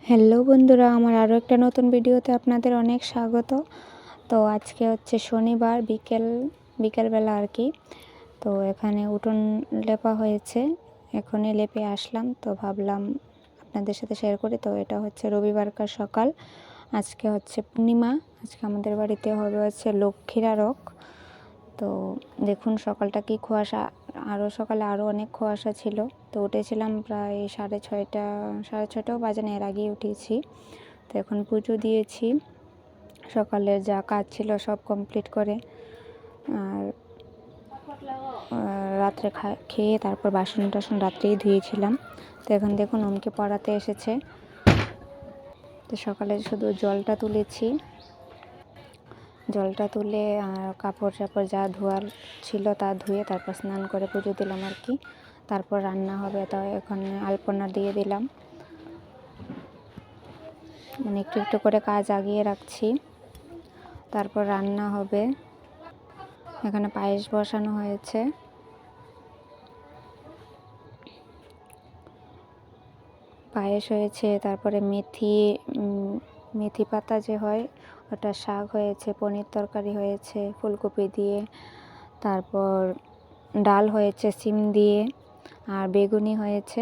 Hello বন্ধুরা, আমার আরও একটা নতুন ভিডিওতে আপনাদের অনেক স্বাগত। তো আজকে হচ্ছে শনিবার বিকেলবেলা আর কি। তো এখানে উঠোন লেপা হয়েছে, এখনই লেপে আসলাম। তো ভাবলাম আপনাদের সাথে শেয়ার করি। তো এটা হচ্ছে রবিবারকার সকাল, আজকে হচ্ছে পূর্ণিমা। আজকে আমাদের বাড়িতে হবে হচ্ছে লক্ষ্মীর আরক। তো দেখুন সকালটা কি কুয়াশা, সকালে আরও অনেক কুয়াশা ছিল। তো উঠেছিলাম প্রায় 6:30 বাজে না, এর আগেই উঠেছি। তো এখন পুজো দিয়েছি, সকালের যা কাজ ছিল সব কমপ্লিট করে আর রাত্রে খেয়ে তারপর বাসন টাসন রাত্রেই ধুয়েছিলাম। তো এখন দেখুন ওমকে পড়াতে এসেছে। তো সকালে শুধু জলটা তুলে আর কাপড় চাপড় যা ধোয়ার ছিল তা ধুয়ে তারপর স্নান করে পুজো দিলাম আর কি। তারপর রান্না হবে, তো এখন আলপনা দিয়ে দিলাম, মানে একটু একটু করে কাজ আগিয়ে রাখছি। তারপর রান্না হবে। এখানে পায়েস বসানো হয়েছে। তারপরে মেথি পাতা যে হয় ওটা শাক হয়েছে, পনির তরকারি হয়েছে ফুলকপি দিয়ে, তারপর ডাল হয়েছে সিম দিয়ে, আর বেগুনি হয়েছে,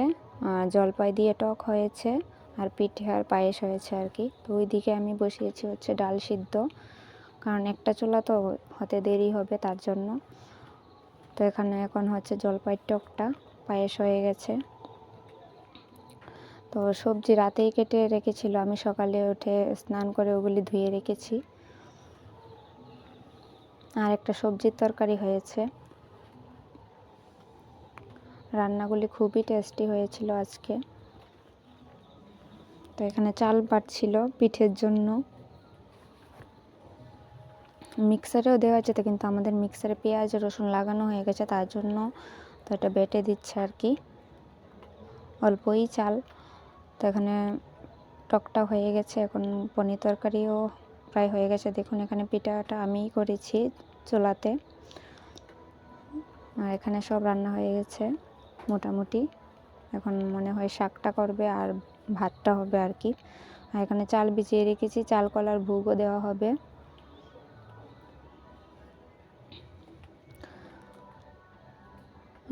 আর জলপাই দিয়ে টক হয়েছে, আর পিঠে আর পায়েস হয়েছে আর কি। তো ওইদিকে আমি বসিয়েছি হচ্ছে ডাল সিদ্ধ, কারণ একটা চুলা তো হতে দেরি হবে তার জন্য। তো এখন হচ্ছে জলপাইয়ের টকটা, পায়েস হয়ে গেছে। তো সবজি রাতেই কেটে রেখেছিল, আমি সকালে উঠে স্নান করে ওগুলি ধুয়ে রেখেছি। আর একটা সবজির তরকারি হয়েছে। রান্নাগুলি খুবই টেস্টি হয়েছিল আজকে। তো এখানে চাল বাটছিল পিঠের জন্য, মিক্সারেও দেওয়া যেত কিন্তু আমাদের মিক্সারে পেঁয়াজ রসুন লাগানো হয়ে গেছে, তার জন্য তো এটা বেটে দিচ্ছে আর কি, অল্পই চাল। তো এখানে টকটা হয়ে গেছে, এখন পনির তরকারিও প্রায় হয়ে গেছে। দেখুন এখানে পিঠাটা আমিই করেছি চুলাতে, আর এখানে সব রান্না হয়ে গেছে মোটামুটি। এখন মনে হয় শাকটা করবে আর ভাতটা হবে আর কি। আর এখানে চাল ভিজিয়ে রেখেছি, চাল কলার ভোগও দেওয়া হবে।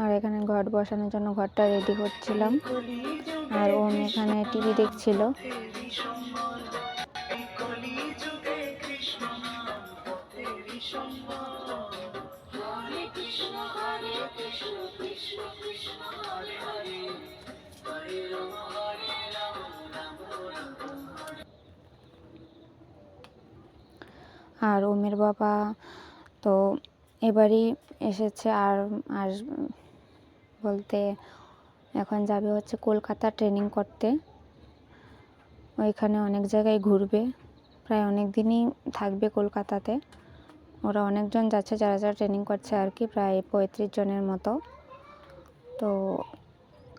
আর এখানে ঘট বসানোর জন্য ঘরটা রেডি করছিলাম, আর ওম এখানে টিভি দেখছিল। আর ওমের বাবা তো এবারই এসেছে, আর বলতে এখন যাবে হচ্ছে কলকাতা ট্রেনিং করতে। ওইখানে অনেক জায়গায় ঘুরবে, প্রায় অনেক দিনই থাকবে কলকাতাতে। ওরা অনেকজন যাচ্ছে, যারা যারা ট্রেনিং করছে আর কি, প্রায় 35 জনের মতো। তো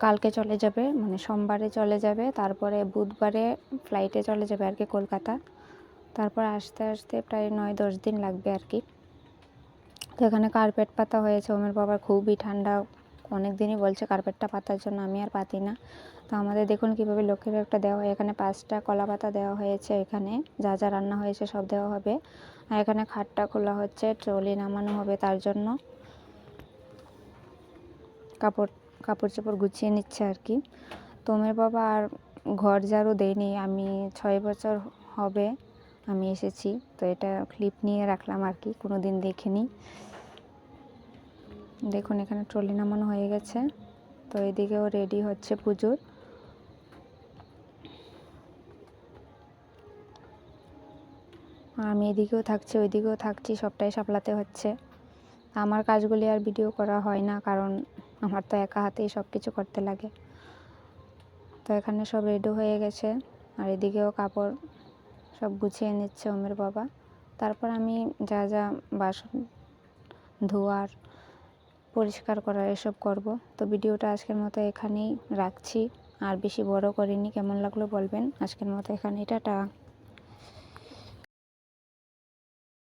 কালকে চলে যাবে, মানে সোমবারে চলে যাবে, তারপরে বুধবারে ফ্লাইটে চলে যাবে আর কি কলকাতা। তারপর আসতে আসতে প্রায় 9-10 দিন লাগবে আর কি। তো এখানে কার্পেট পাতা হয়েছে, ওমের বাবার খুবই ঠান্ডা, অনেক দিনই বলছে কার্পেটটা পাতার জন্য, আমি আর পাতি না। তো আমাদের দেখুন কীভাবে লক্ষ্মীর একটা দেওয়া হয়। এখানে 5টা কলা পাতা দেওয়া হয়েছে, এখানে যা যা রান্না হয়েছে সব দেওয়া হবে। আর এখানে খাটটা খোলা হচ্ছে, ট্রলি নামানো হবে, তার জন্য কাপড় চোপড় গুছিয়ে নিচ্ছে আর কি। তো ওমের বাবা আর ঘর ঝাড়ু দেয়নি, আমি 6 বছর হবে আমি এসেছি, তো এটা ক্লিপ নিয়ে রাখলাম আর কি, কোনো দিন দেখিনি। দেখুন এখানে ট্রলি নামানো হয়ে গেছে। তো এদিকেও রেডি হচ্ছে পুজোর। আমি এদিকেও থাকছি ওইদিকেও থাকছি, সবটাই সামলাতে হচ্ছে। আমার কাজগুলি আর ভিডিও করা হয় না, কারণ আমার তো একা হাতেই সব কিছু করতে লাগে। তো এখানে সব রেডি হয়ে গেছে, আর এদিকেও কাপড় সব গুছিয়ে নিচ্ছে ওমের বাবা। তারপর আমি যা যা বাসন ধোয়ার পরিষ্কার করার এসব করব। তো ভিডিওটা আজকের মতো এখানেই রাখছি, আর বেশি বড় করিনি। কেমন লাগলো বলবেন। আজকের মতো এখানেই, টাটা।